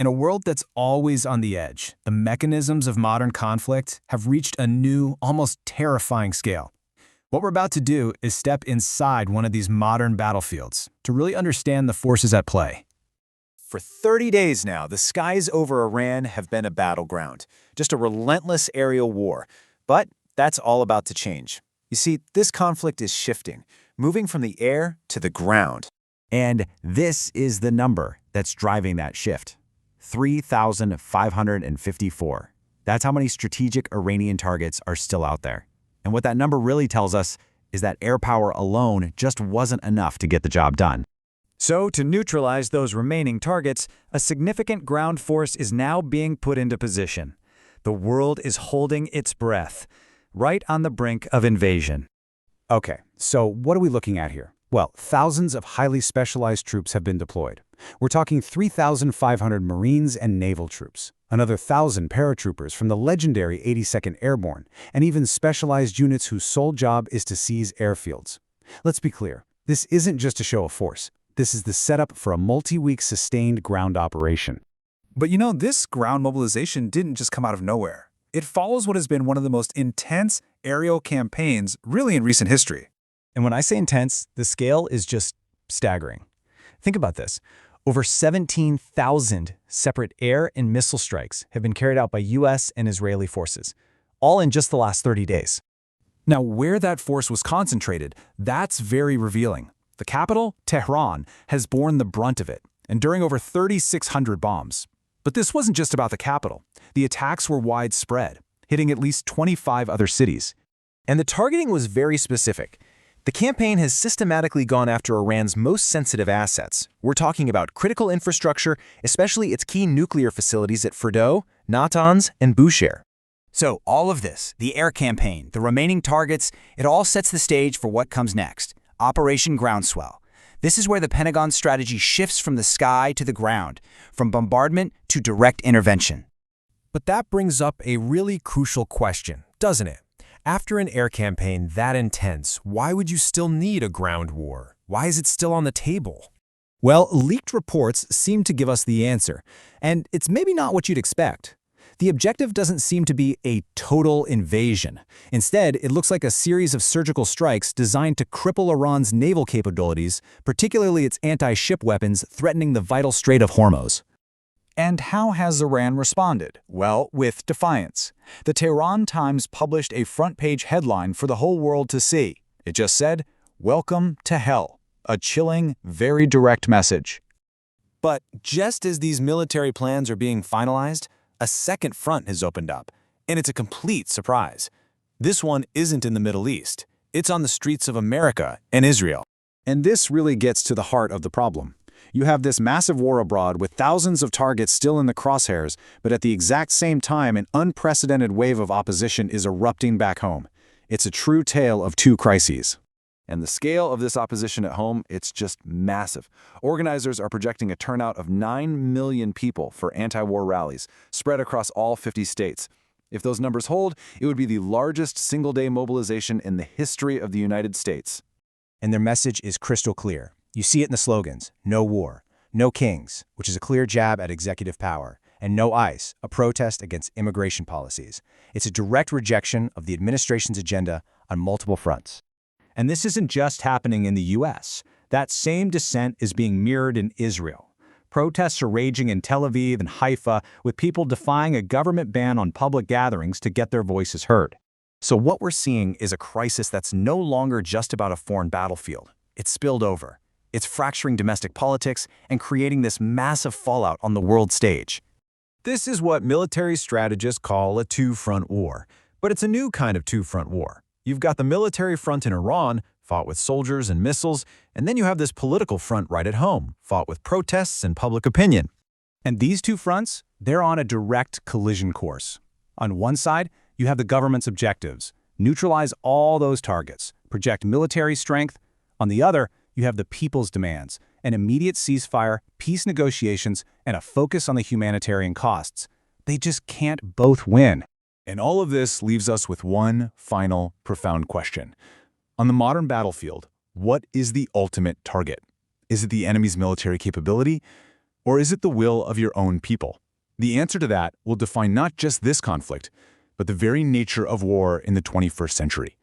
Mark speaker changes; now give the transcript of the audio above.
Speaker 1: In a world that's always on the edge, the mechanisms of modern conflict have reached a new, almost terrifying scale. What we're about to do is step inside one of these modern battlefields to really understand the forces at play.
Speaker 2: For 30 days now, the skies over Iran have been a battleground, just a relentless aerial war. But that's all about to change. You see, this conflict is shifting, moving from the air to the ground.
Speaker 3: And this is the number that's driving that shift. 3,554. That's how many strategic Iranian targets are still out there. And what that number really tells us is that air power alone just wasn't enough to get the job done.
Speaker 2: So, to neutralize those remaining targets, a significant ground force is now being put into position. The world is holding its breath, right on the brink of invasion.
Speaker 4: Okay, so what are we looking at here? Well, thousands of highly specialized troops have been deployed. We're talking 3,500 Marines and naval troops, another 1,000 paratroopers from the legendary 82nd Airborne, and even specialized units whose sole job is to seize airfields. Let's be clear, this isn't just a show of force. This is the setup for a multi-week sustained ground operation.
Speaker 5: But you know, this ground mobilization didn't just come out of nowhere. It follows what has been one of the most intense aerial campaigns really in recent history.
Speaker 6: And when I say intense, the scale is just staggering. Think about this. Over 17,000 separate air and missile strikes have been carried out by U.S. and Israeli forces, all in just the last 30 days.
Speaker 5: Now, where that force was concentrated, that's very revealing. The capital, Tehran, has borne the brunt of it, enduring over 3,600 bombs. But this wasn't just about the capital. The attacks were widespread, hitting at least 25 other cities.
Speaker 6: And the targeting was very specific. The campaign has systematically gone after Iran's most sensitive assets. We're talking about critical infrastructure, especially its key nuclear facilities at Fordow, Natanz, and Bushehr.
Speaker 7: So all of this, the air campaign, the remaining targets, it all sets the stage for what comes next, Operation Groundswell. This is where the Pentagon's strategy shifts from the sky to the ground, from bombardment to direct intervention.
Speaker 8: But that brings up a really crucial question, doesn't it? After an air campaign that intense, why would you still need a ground war? Why is it still on the table?
Speaker 1: Well, leaked reports seem to give us the answer, and it's maybe not what you'd expect. The objective doesn't seem to be a total invasion. Instead, it looks like a series of surgical strikes designed to cripple Iran's naval capabilities, particularly its anti-ship weapons threatening the vital Strait of Hormuz.
Speaker 2: And how has Iran responded? Well, with defiance. The Tehran Times published a front-page headline for the whole world to see. It just said, "Welcome to hell." A chilling, very direct message.
Speaker 5: But just as these military plans are being finalized, a second front has opened up, and it's a complete surprise. This one isn't in the Middle East. It's on the streets of America and Israel.
Speaker 4: And this really gets to the heart of the problem. You have this massive war abroad with thousands of targets still in the crosshairs, but at the exact same time, an unprecedented wave of opposition is erupting back home. It's a true tale of two crises.
Speaker 9: And the scale of this opposition at home, it's just massive. Organizers are projecting a turnout of 9 million people for anti-war rallies, spread across all 50 states. If those numbers hold, it would be the largest single-day mobilization in the history of the United States.
Speaker 6: And their message is crystal clear. You see it in the slogans, no war, no kings, which is a clear jab at executive power, and no ICE, a protest against immigration policies. It's a direct rejection of the administration's agenda on multiple fronts.
Speaker 1: And this isn't just happening in the U.S. That same dissent is being mirrored in Israel. Protests are raging in Tel Aviv and Haifa, with people defying a government ban on public gatherings to get their voices heard.
Speaker 6: So what we're seeing is a crisis that's no longer just about a foreign battlefield. It's spilled over. It's fracturing domestic politics and creating this massive fallout on the world stage.
Speaker 8: This is what military strategists call a two-front war. But it's a new kind of two-front war. You've got the military front in Iran, fought with soldiers and missiles, and then you have this political front right at home, fought with protests and public opinion.
Speaker 1: And these two fronts, they're on a direct collision course. On one side, you have the government's objectives: neutralize all those targets, project military strength. On the other, you have the people's demands: an immediate ceasefire, peace negotiations, and a focus on the humanitarian costs. They just can't both win.
Speaker 4: And all of this leaves us with one final, profound question. On the modern battlefield, what is the ultimate target? Is it the enemy's military capability?
Speaker 1: Or is it the will of your own people? The answer to that will define not just this conflict, but the very nature of war in the 21st century.